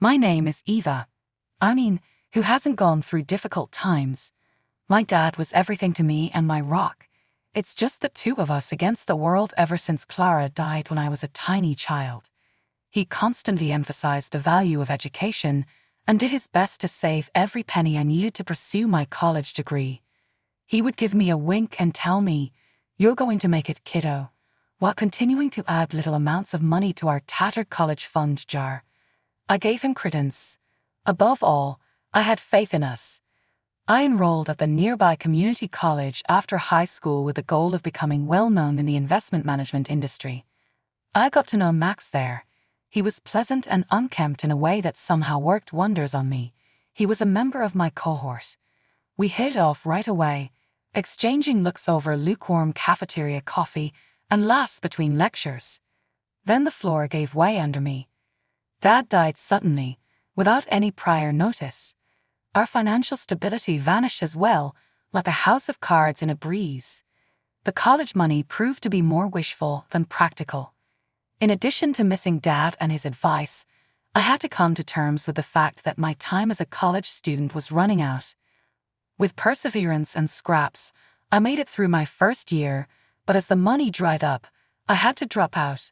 My name is Eva. I mean, who hasn't gone through difficult times? My dad was everything to me and my rock. It's just the two of us against the world ever since Clara died when I was a tiny child. He constantly emphasized the value of education and did his best to save every penny I needed to pursue my college degree. He would give me a wink and tell me, "You're going to make it, kiddo," while continuing to add little amounts of money to our tattered college fund jar. I gave him credence. Above all, I had faith in us. I enrolled at the nearby community college after high school with the goal of becoming well-known in the investment management industry. I got to know Max there. He was pleasant and unkempt in a way that somehow worked wonders on me. He was a member of my cohort. We hit it off right away, exchanging looks over lukewarm cafeteria coffee and laughs between lectures. Then the floor gave way under me. Dad died suddenly, without any prior notice. Our financial stability vanished as well, like a house of cards in a breeze. The college money proved to be more wishful than practical. In addition to missing Dad and his advice, I had to come to terms with the fact that my time as a college student was running out. With perseverance and scraps, I made it through my first year, but as the money dried up, I had to drop out.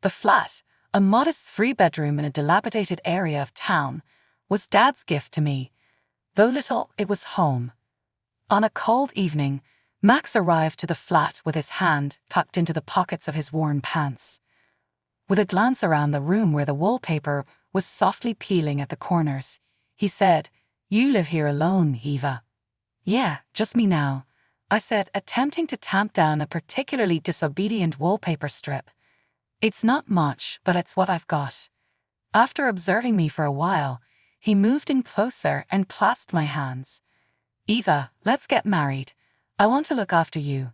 The flat, a modest 3-bedroom in a dilapidated area of town, was Dad's gift to me. Though little, it was home. On a cold evening, Max arrived to the flat with his hand tucked into the pockets of his worn pants. With a glance around the room where the wallpaper was softly peeling at the corners, he said, "You live here alone, Eva." "Yeah, just me now," I said, attempting to tamp down a particularly disobedient wallpaper strip. "It's not much, but it's what I've got." After observing me for a while, he moved in closer and clasped my hands. "Eva, let's get married. I want to look after you.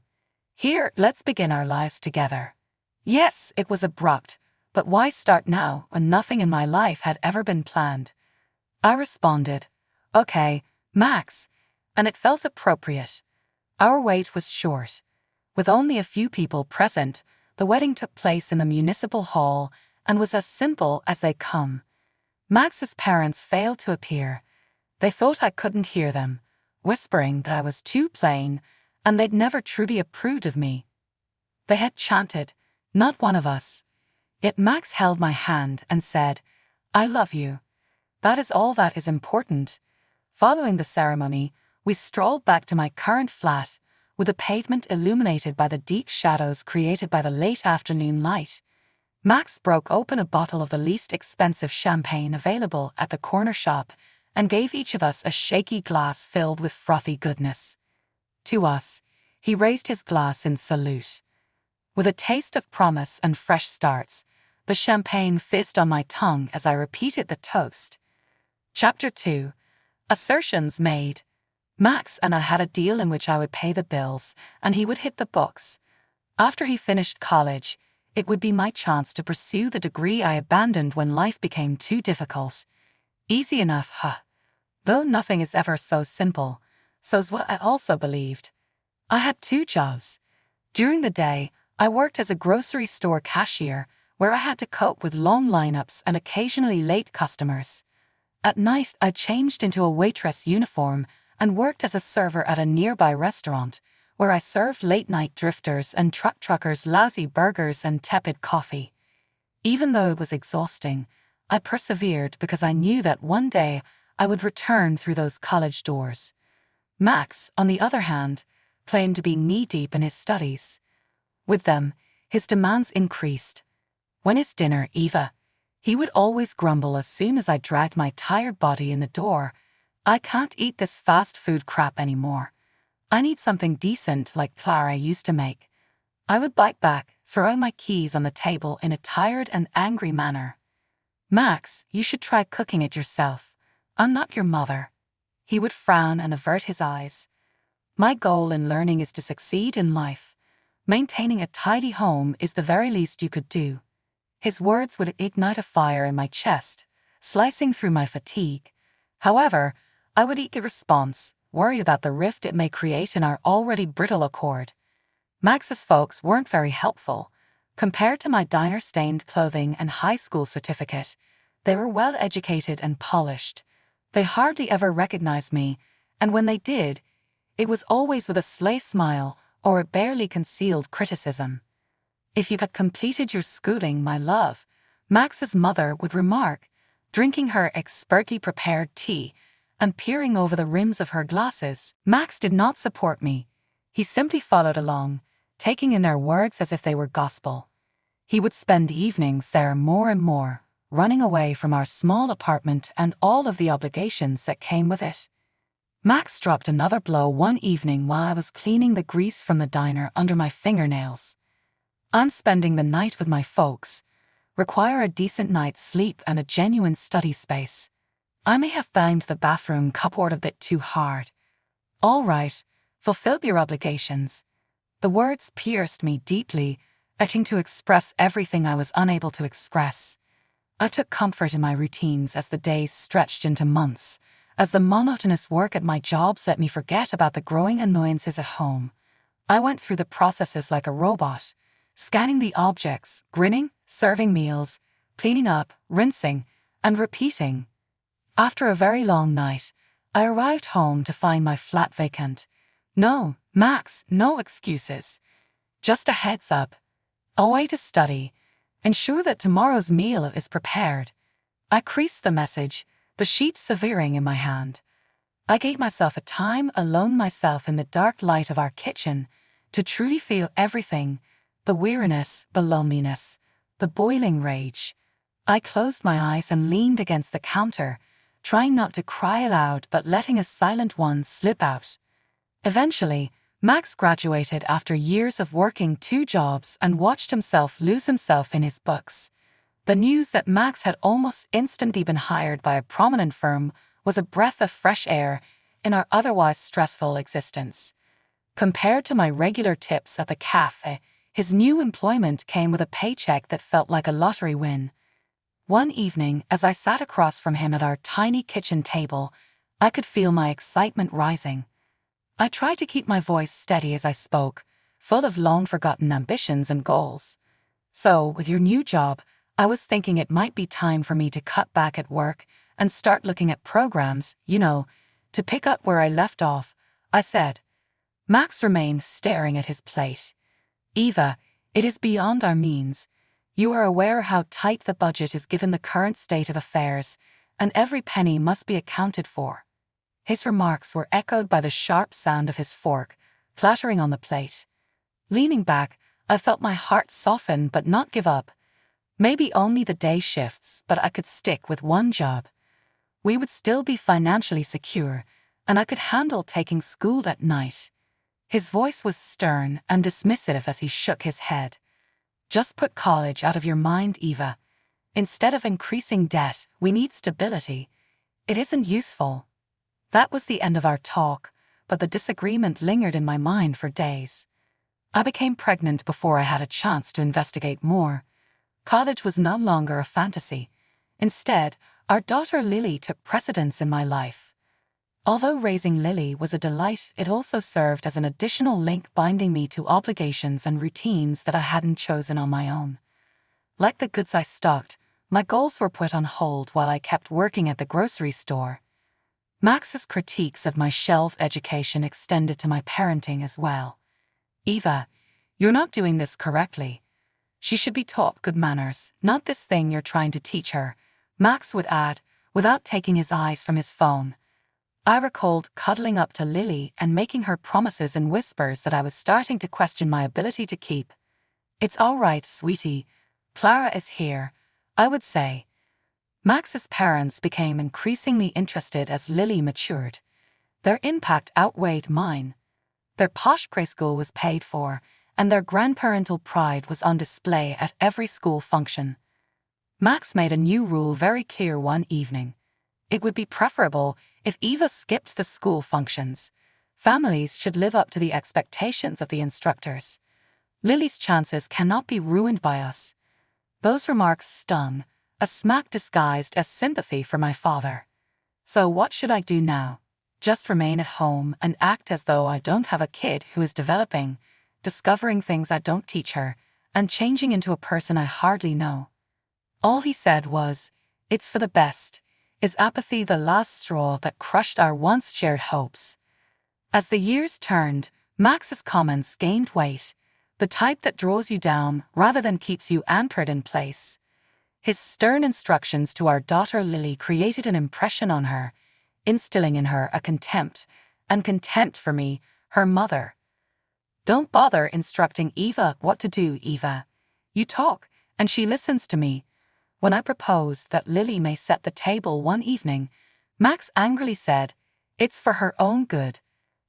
Here, let's begin our lives together." Yes, it was abrupt, but why start now when nothing in my life had ever been planned? I responded, "Okay, Max," and it felt appropriate. Our wait was short. With only a few people present, the wedding took place in the municipal hall and was as simple as they come. Max's parents failed to appear. They thought I couldn't hear them, whispering that I was too plain and they'd never truly approved of me. They had chanted, "Not one of us." Yet Max held my hand and said, "I love you. That is all that is important." Following the ceremony, we strolled back to my current flat, with the pavement illuminated by the deep shadows created by the late afternoon light. Max broke open a bottle of the least expensive champagne available at the corner shop and gave each of us a shaky glass filled with frothy goodness. To us, he raised his glass in salute. With a taste of promise and fresh starts, the champagne fizzed on my tongue as I repeated the toast. Chapter 2. Assertions made. Max and I had a deal in which I would pay the bills and he would hit the books. After he finished college, it would be my chance to pursue the degree I abandoned when life became too difficult. Easy enough, huh? Though nothing is ever so simple, so's what I also believed. I had 2 jobs. During the day, I worked as a grocery store cashier, where I had to cope with long lineups and occasionally late customers. At night, I changed into a waitress uniform and worked as a server at a nearby restaurant, where I served late-night drifters and truckers lousy burgers and tepid coffee. Even though it was exhausting, I persevered because I knew that one day I would return through those college doors. Max, on the other hand, claimed to be knee-deep in his studies. With them, his demands increased. "When is dinner, Eva?" he would always grumble as soon as I dragged my tired body in the door. "I can't eat this fast food crap anymore. I need something decent like Clara used to make." I would bite back, throwing my keys on the table in a tired and angry manner. "Max, you should try cooking it yourself. I'm not your mother." He would frown and avert his eyes. "My goal in learning is to succeed in life. Maintaining a tidy home is the very least you could do." His words would ignite a fire in my chest, slicing through my fatigue. However, I would eat the response, worried about the rift it may create in our already brittle accord. Max's folks weren't very helpful. Compared to my diner-stained clothing and high school certificate, They were well educated and polished. They hardly ever recognized me, and when they did, it was always with a sly smile or a barely concealed criticism. "If you had completed your schooling, my love," Max's mother would remark, drinking her expertly prepared tea and peering over the rims of her glasses. Max did not support me. He simply followed along, taking in their words as if they were gospel. He would spend evenings there more and more, running away from our small apartment and all of the obligations that came with it. Max dropped another blow one evening while I was cleaning the grease from the diner under my fingernails. "I'm spending the night with my folks. Require a decent night's sleep and a genuine study space. I may have banged the bathroom cupboard a bit too hard." "All right, fulfill your obligations." The words pierced me deeply, acting to express everything I was unable to express. I took comfort in my routines as the days stretched into months, as the monotonous work at my jobs let me forget about the growing annoyances at home. I went through the processes like a robot, scanning the objects, grinning, serving meals, cleaning up, rinsing, and repeating. After a very long night, I arrived home to find my flat vacant. "No, Max, no excuses. Just a heads up. Away to study. Ensure that tomorrow's meal is prepared." I creased the message, the sheet severing in my hand. I gave myself a time alone myself in the dark light of our kitchen to truly feel everything, the weariness, the loneliness, the boiling rage. I closed my eyes and leaned against the counter, trying not to cry aloud but letting a silent one slip out. Eventually, Max graduated after years of working 2 jobs and watched himself lose himself in his books. The news that Max had almost instantly been hired by a prominent firm was a breath of fresh air in our otherwise stressful existence. Compared to my regular tips at the cafe, his new employment came with a paycheck that felt like a lottery win. One evening, as I sat across from him at our tiny kitchen table, I could feel my excitement rising. I tried to keep my voice steady as I spoke, full of long-forgotten ambitions and goals. "So, with your new job, I was thinking it might be time for me to cut back at work and start looking at programs, to pick up where I left off," I said. Max remained staring at his plate. "Eva, it is beyond our means. You are aware how tight the budget is given the current state of affairs, and every penny must be accounted for." His remarks were echoed by the sharp sound of his fork clattering on the plate. Leaning back, I felt my heart soften but not give up. Maybe only the day shifts, but I could stick with one job. We would still be financially secure, and I could handle taking school at night. His voice was stern and dismissive as he shook his head. "Just put college out of your mind, Eva. Instead of increasing debt, we need stability. It isn't useful." That was the end of our talk, but the disagreement lingered in my mind for days. I became pregnant before I had a chance to investigate more. College was no longer a fantasy. Instead, our daughter Lily took precedence in my life. Although raising Lily was a delight, it also served as an additional link binding me to obligations and routines that I hadn't chosen on my own. Like the goods I stocked, my goals were put on hold while I kept working at the grocery store. Max's critiques of my shelved education extended to my parenting as well. "Eva, you're not doing this correctly. She should be taught good manners, not this thing you're trying to teach her," Max would add, without taking his eyes from his phone. I recalled cuddling up to Lily and making her promises in whispers that I was starting to question my ability to keep. "It's all right, sweetie. Clara is here," I would say. Max's parents became increasingly interested as Lily matured. Their impact outweighed mine. Their posh preschool was paid for, and their grandparental pride was on display at every school function. Max made a new rule very clear one evening. It would be preferable if Eva skipped the school functions. Families should live up to the expectations of the instructors. Lily's chances cannot be ruined by us. Those remarks stung, a smack disguised as sympathy for my father. So what should I do now? Just remain at home and act as though I don't have a kid who is developing, discovering things I don't teach her, and changing into a person I hardly know? All he said was, It's for the best. Is apathy the last straw that crushed our once shared hopes? As the years turned, Max's comments gained weight, the type that draws you down rather than keeps you anchored in place. His stern instructions to our daughter Lily created an impression on her, instilling in her a contempt for me, her mother. Don't bother instructing Eva what to do, Eva. You talk, and she listens to me. When I proposed that Lily may set the table one evening, Max angrily said, "It's for her own good."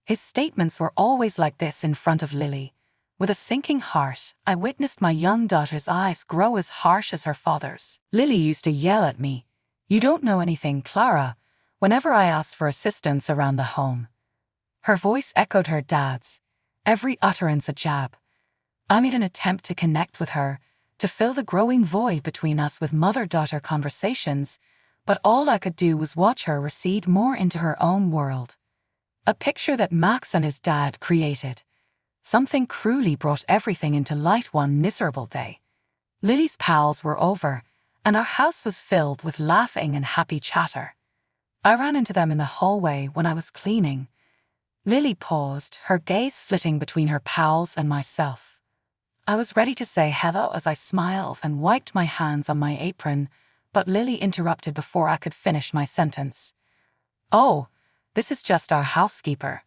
His statements were always like this in front of Lily. With a sinking heart, I witnessed my young daughter's eyes grow as harsh as her father's. Lily used to yell at me, "You don't know anything, Clara," whenever I asked for assistance around the home. Her voice echoed her dad's, every utterance a jab. I made an attempt to connect with her, to fill the growing void between us with mother-daughter conversations, but all I could do was watch her recede more into her own world. A picture that Max and his dad created. Something cruelly brought everything into light one miserable day. Lily's pals were over, and our house was filled with laughing and happy chatter. I ran into them in the hallway when I was cleaning. Lily paused, her gaze flitting between her pals and myself. I was ready to say hello as I smiled and wiped my hands on my apron, but Lily interrupted before I could finish my sentence. "Oh, this is just our housekeeper."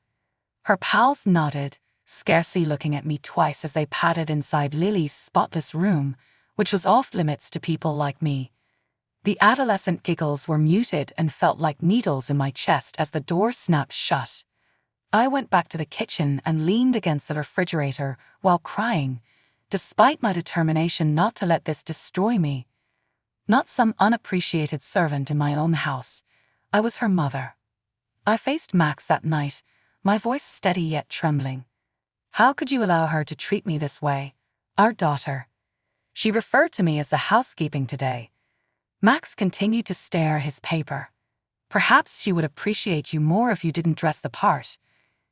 Her pals nodded, scarcely looking at me twice as they padded inside Lily's spotless room, which was off-limits to people like me. The adolescent giggles were muted and felt like needles in my chest as the door snapped shut. I went back to the kitchen and leaned against the refrigerator while crying, despite my determination not to let this destroy me. Not some unappreciated servant in my own house. I was her mother. I faced Max that night, my voice steady yet trembling. "How could you allow her to treat me this way? Our daughter." She referred to me as the housekeeping today. Max continued to stare at his paper. "Perhaps she would appreciate you more if you didn't dress the part.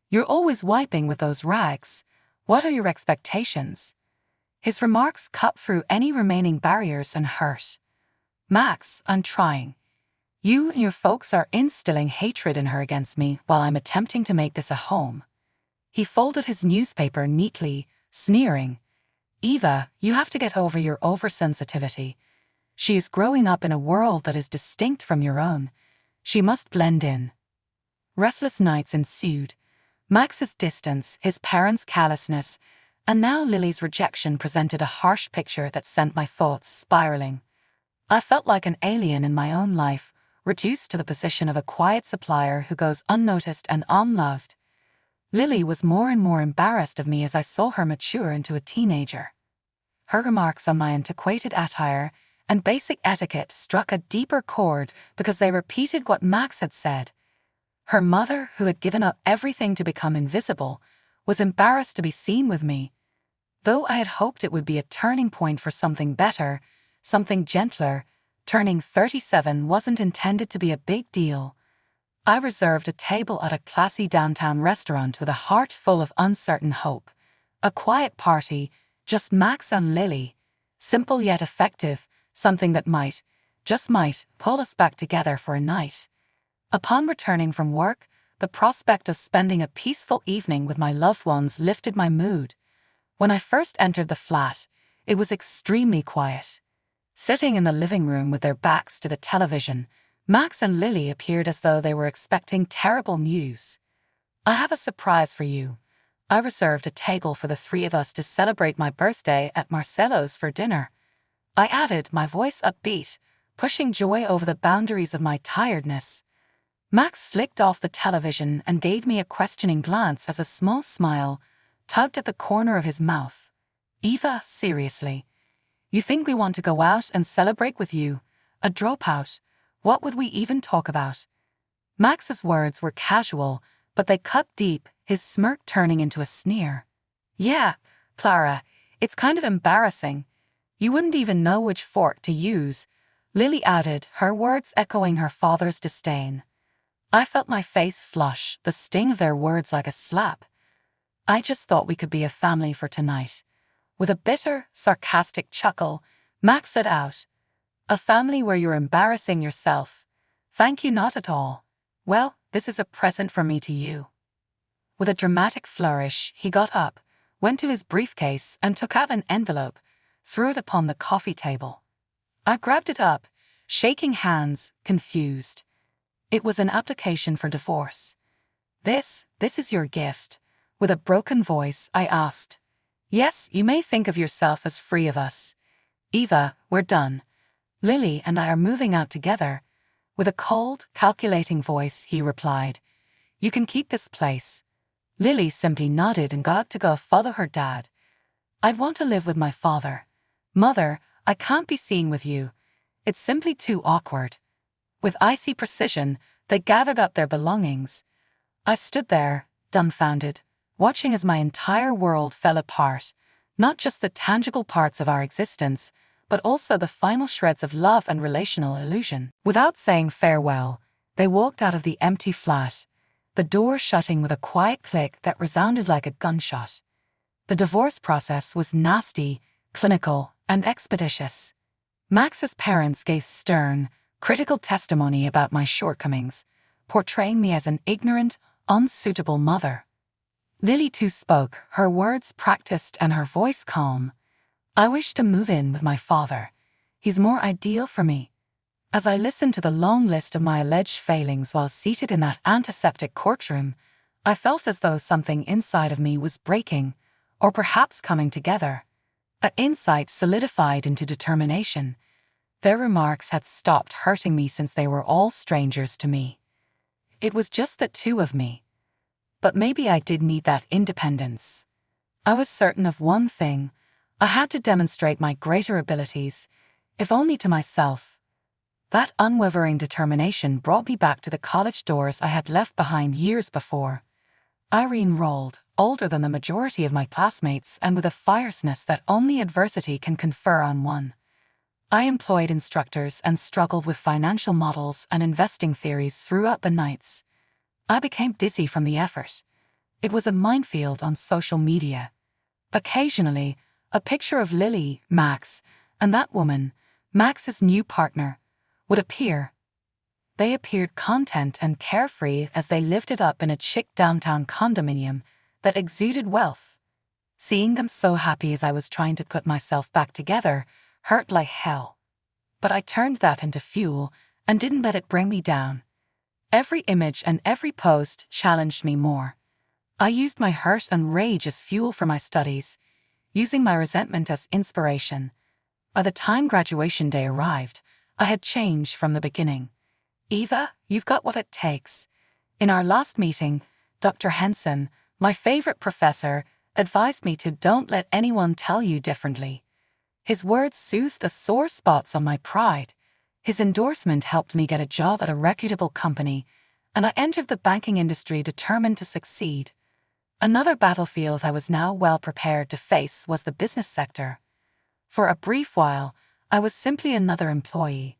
You're always wiping with those rags. What are your expectations?" His remarks cut through any remaining barriers and hurt. "Max, I'm trying. You and your folks are instilling hatred in her against me while I'm attempting to make this a home." He folded his newspaper neatly, sneering. "Eva, you have to get over your oversensitivity. She is growing up in a world that is distinct from your own. She must blend in." Restless nights ensued. Max's distance, his parents' callousness, and now Lily's rejection presented a harsh picture that sent my thoughts spiraling. I felt like an alien in my own life, reduced to the position of a quiet supplier who goes unnoticed and unloved. Lily was more and more embarrassed of me as I saw her mature into a teenager. Her remarks on my antiquated attire and basic etiquette struck a deeper chord because they repeated what Max had said. Her mother, who had given up everything to become invisible, was embarrassed to be seen with me. Though I had hoped it would be a turning point for something better, something gentler, turning 37 wasn't intended to be a big deal. I reserved a table at a classy downtown restaurant with a heart full of uncertain hope. A quiet party, just Max and Lily. Simple yet effective, something that might, just might, pull us back together for a night. Upon returning from work, the prospect of spending a peaceful evening with my loved ones lifted my mood. When I first entered the flat, it was extremely quiet. Sitting in the living room with their backs to the television, Max and Lily appeared as though they were expecting terrible news. "I have a surprise for you. I reserved a table for the three of us to celebrate my birthday at Marcelo's for dinner," I added, my voice upbeat, pushing joy over the boundaries of my tiredness. Max flicked off the television and gave me a questioning glance as a small smile tugged at the corner of his mouth. "Eva, seriously. You think we want to go out and celebrate with you? A dropout? What would we even talk about?" Max's words were casual, but they cut deep, his smirk turning into a sneer. "Yeah, Clara, it's kind of embarrassing. You wouldn't even know which fork to use," Lily added, her words echoing her father's disdain. I felt my face flush, the sting of their words like a slap. "I just thought we could be a family for tonight." With a bitter, sarcastic chuckle, Max said out, A family where you're embarrassing yourself. Thank you, not at all. Well, this is a present from me to you." With a dramatic flourish, he got up, went to his briefcase and took out an envelope, threw it upon the coffee table. I grabbed it up, shaking hands, confused. It was an application for divorce. This is your gift." With a broken voice, I asked. "Yes, you may think of yourself as free of us. Eva, we're done. Lily and I are moving out together." With a cold, calculating voice, he replied, "You can keep this place." Lily simply nodded and got up to go follow her dad. "I'd want to live with my father. Mother, I can't be seen with you. It's simply too awkward." With icy precision, they gathered up their belongings. I stood there, dumbfounded, watching as my entire world fell apart, not just the tangible parts of our existence, but also the final shreds of love and relational illusion. Without saying farewell, they walked out of the empty flat, the door shutting with a quiet click that resounded like a gunshot. The divorce process was nasty, clinical, and expeditious. Max's parents gave stern, critical testimony about my shortcomings, portraying me as an ignorant, unsuitable mother. Lily too spoke, her words practiced and her voice calm. "I wish to move in with my father. He's more ideal for me." As I listened to the long list of my alleged failings while seated in that antiseptic courtroom, I felt as though something inside of me was breaking, or perhaps coming together. An insight solidified into determination. Their remarks had stopped hurting me since they were all strangers to me. It was just the two of me. But maybe I did need that independence. I was certain of one thing. I had to demonstrate my greater abilities, if only to myself. That unwavering determination brought me back to the college doors I had left behind years before. I re-enrolled, older than the majority of my classmates and with a fierceness that only adversity can confer on one. I employed instructors and struggled with financial models and investing theories throughout the nights. I became dizzy from the effort. It was a minefield on social media. Occasionally, a picture of Lily, Max, and that woman, Max's new partner, would appear. They appeared content and carefree as they lived it up in a chic downtown condominium that exuded wealth. Seeing them so happy as I was trying to put myself back together hurt like hell. But I turned that into fuel and didn't let it bring me down. Every image and every post challenged me more. I used my hurt and rage as fuel for my studies, using my resentment as inspiration. By the time graduation day arrived, I had changed from the beginning. "Eva, you've got what it takes." In our last meeting, Dr. Henson, my favorite professor, advised me to don't let anyone tell you differently. His words soothed the sore spots on my pride. His endorsement helped me get a job at a reputable company, and I entered the banking industry determined to succeed. Another battlefield I was now well prepared to face was the business sector. For a brief while, I was simply another employee.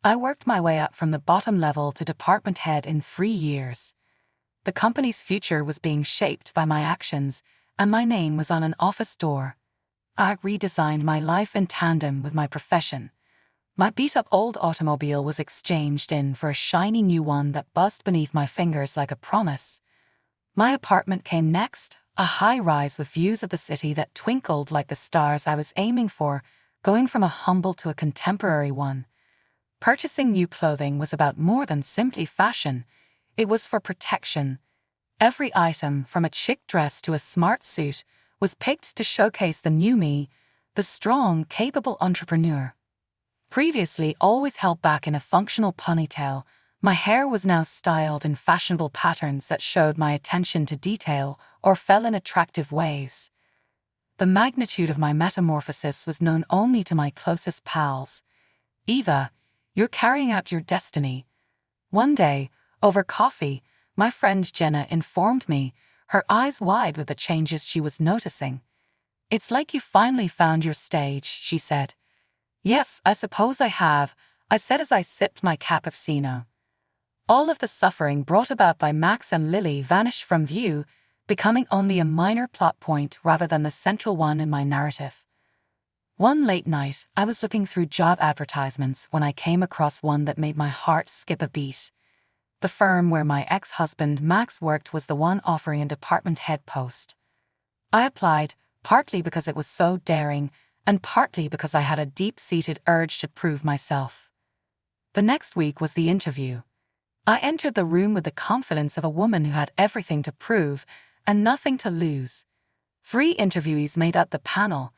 I worked my way up from the bottom level to department head in 3 years. The company's future was being shaped by my actions, and my name was on an office door. I redesigned my life in tandem with my profession. My beat-up old automobile was exchanged in for a shiny new one that buzzed beneath my fingers like a promise. My apartment came next, a high-rise with views of the city that twinkled like the stars I was aiming for, going from a humble to a contemporary one. Purchasing new clothing was about more than simply fashion. It was for protection. Every item, from a chic dress to a smart suit, was picked to showcase the new me, the strong, capable entrepreneur. Previously always held back in a functional ponytail, my hair was now styled in fashionable patterns that showed my attention to detail or fell in attractive waves. The magnitude of my metamorphosis was known only to my closest pals. "Eva, you're carrying out your destiny." One day, over coffee, my friend Jenna informed me, her eyes wide with the changes she was noticing. "It's like you finally found your stage," she said. "Yes, I suppose I have," I said as I sipped my cappuccino. All of the suffering brought about by Max and Lily vanished from view, becoming only a minor plot point rather than the central one in my narrative. One late night, I was looking through job advertisements when I came across one that made my heart skip a beat. The firm where my ex-husband Max worked was the one offering a department head post. I applied, partly because it was so daring, and partly because I had a deep-seated urge to prove myself. The next week was the interview. I entered the room with the confidence of a woman who had everything to prove and nothing to lose. 3 interviewees made up the panel.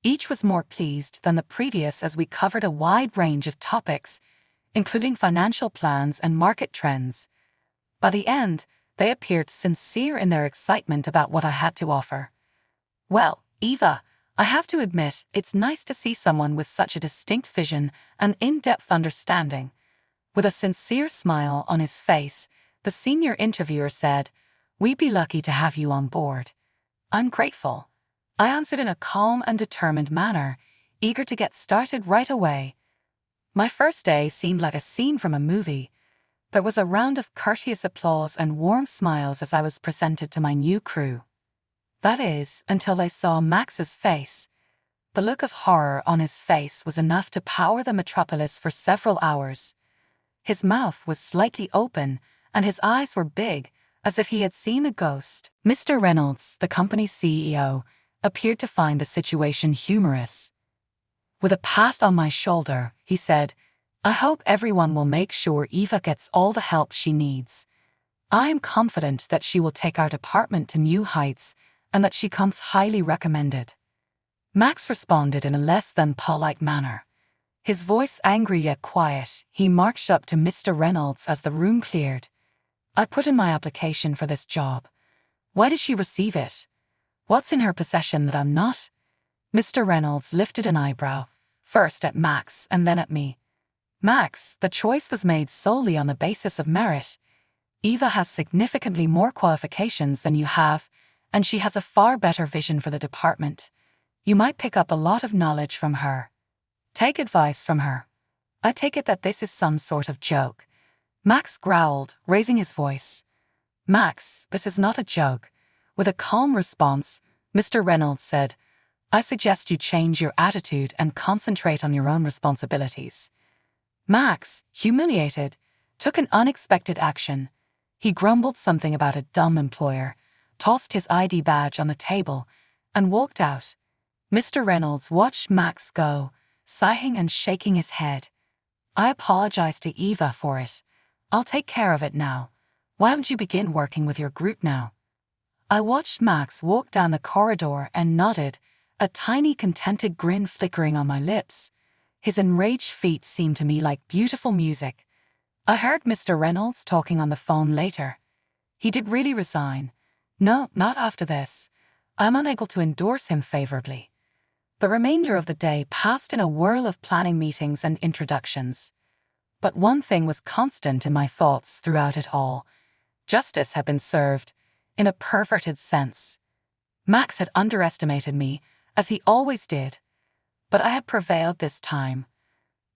Each was more pleased than the previous as we covered a wide range of topics, including financial plans and market trends. By the end, they appeared sincere in their excitement about what I had to offer. Well, Eva, I have to admit, it's nice to see someone with such a distinct vision and in-depth understanding. With a sincere smile on his face, the senior interviewer said, "We'd be lucky to have you on board." "I'm grateful," I answered in a calm and determined manner, eager to get started right away. My first day seemed like a scene from a movie. There was a round of courteous applause and warm smiles as I was presented to my new crew. That is, until they saw Max's face. The look of horror on his face was enough to power the metropolis for several hours. His mouth was slightly open, and his eyes were big, as if he had seen a ghost. Mr. Reynolds, the company's CEO, appeared to find the situation humorous. With a pat on my shoulder, he said, "I hope everyone will make sure Eva gets all the help she needs. I am confident that she will take our department to new heights and that she comes highly recommended." Max responded in a less than polite manner. His voice angry yet quiet, he marched up to Mr. Reynolds as the room cleared. "I put in my application for this job. Why did she receive it? What's in her possession that I'm not?" Mr. Reynolds lifted an eyebrow, first at Max and then at me. "Max, the choice was made solely on the basis of merit. Eva has significantly more qualifications than you have, and she has a far better vision for the department. You might pick up a lot of knowledge from her. Take advice from her." "I take it that this is some sort of joke," Max growled, raising his voice. "Max, this is not a joke." With a calm response, Mr. Reynolds said, "I suggest you change your attitude and concentrate on your own responsibilities." Max, humiliated, took an unexpected action. He grumbled something about a dumb employer, tossed his ID badge on the table, and walked out. Mr. Reynolds watched Max go, sighing and shaking his head. "I apologized to Eva for it. I'll take care of it now. Why don't you begin working with your group now?" I watched Max walk down the corridor and nodded, a tiny contented grin flickering on my lips. His enraged feet seemed to me like beautiful music. I heard Mr. Reynolds talking on the phone later. "He did really resign." "No, not after this. I'm unable to endorse him favorably." The remainder of the day passed in a whirl of planning meetings and introductions. But one thing was constant in my thoughts throughout it all. Justice had been served, in a perverted sense. Max had underestimated me, as he always did. But I had prevailed this time.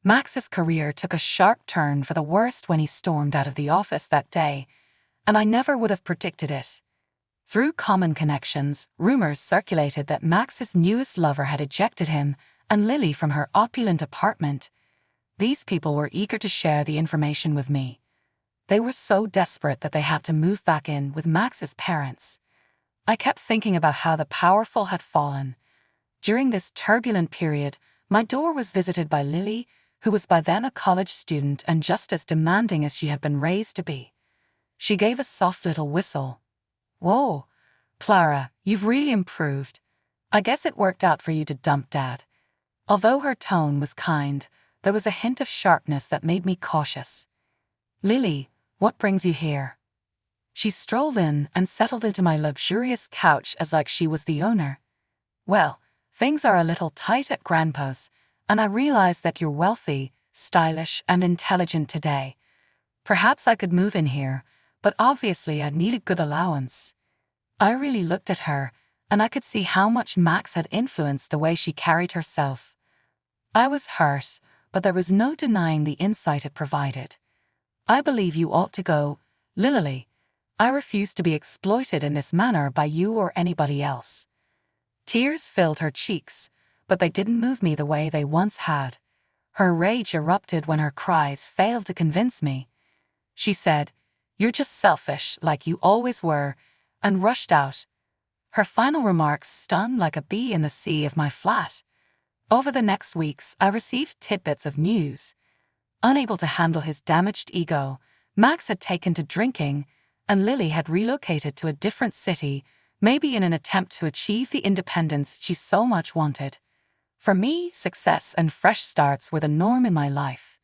Max's career took a sharp turn for the worst when he stormed out of the office that day, and I never would have predicted it. Through common connections, rumors circulated that Max's newest lover had ejected him and Lily from her opulent apartment. These people were eager to share the information with me. They were so desperate that they had to move back in with Max's parents. I kept thinking about how the powerful had fallen. During this turbulent period, my door was visited by Lily, who was by then a college student and just as demanding as she had been raised to be. She gave a soft little whistle. "Whoa, Clara, you've really improved. I guess it worked out for you to dump Dad." Although her tone was kind, there was a hint of sharpness that made me cautious. "Lily, what brings you here?" She strolled in and settled into my luxurious couch as like she was the owner. "Well, things are a little tight at Grandpa's, and I realize that you're wealthy, stylish, and intelligent today. Perhaps I could move in here, but obviously I'd need a good allowance." I really looked at her, and I could see how much Max had influenced the way she carried herself. I was hurt, but there was no denying the insight it provided. "I believe you ought to go, Lily. I refuse to be exploited in this manner by you or anybody else." Tears filled her cheeks, but they didn't move me the way they once had. Her rage erupted when her cries failed to convince me. She said, "You're just selfish, like you always were," and rushed out. Her final remarks stung like a bee in the sea of my flat. Over the next weeks, I received tidbits of news. Unable to handle his damaged ego, Max had taken to drinking, and Lily had relocated to a different city, maybe in an attempt to achieve the independence she so much wanted. For me, success and fresh starts were the norm in my life.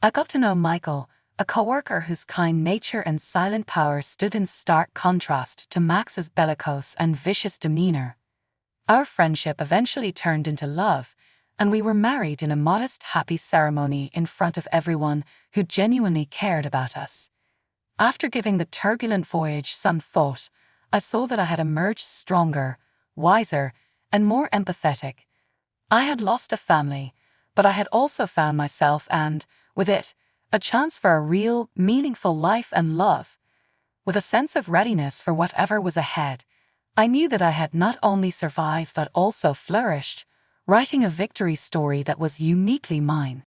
I got to know Michael, a coworker whose kind nature and silent power stood in stark contrast to Max's bellicose and vicious demeanor. Our friendship eventually turned into love, and we were married in a modest, happy ceremony in front of everyone who genuinely cared about us. After giving the turbulent voyage some thought, I saw that I had emerged stronger, wiser, and more empathetic. I had lost a family, but I had also found myself and, with it, a chance for a real, meaningful life and love. With a sense of readiness for whatever was ahead, I knew that I had not only survived but also flourished, writing a victory story that was uniquely mine.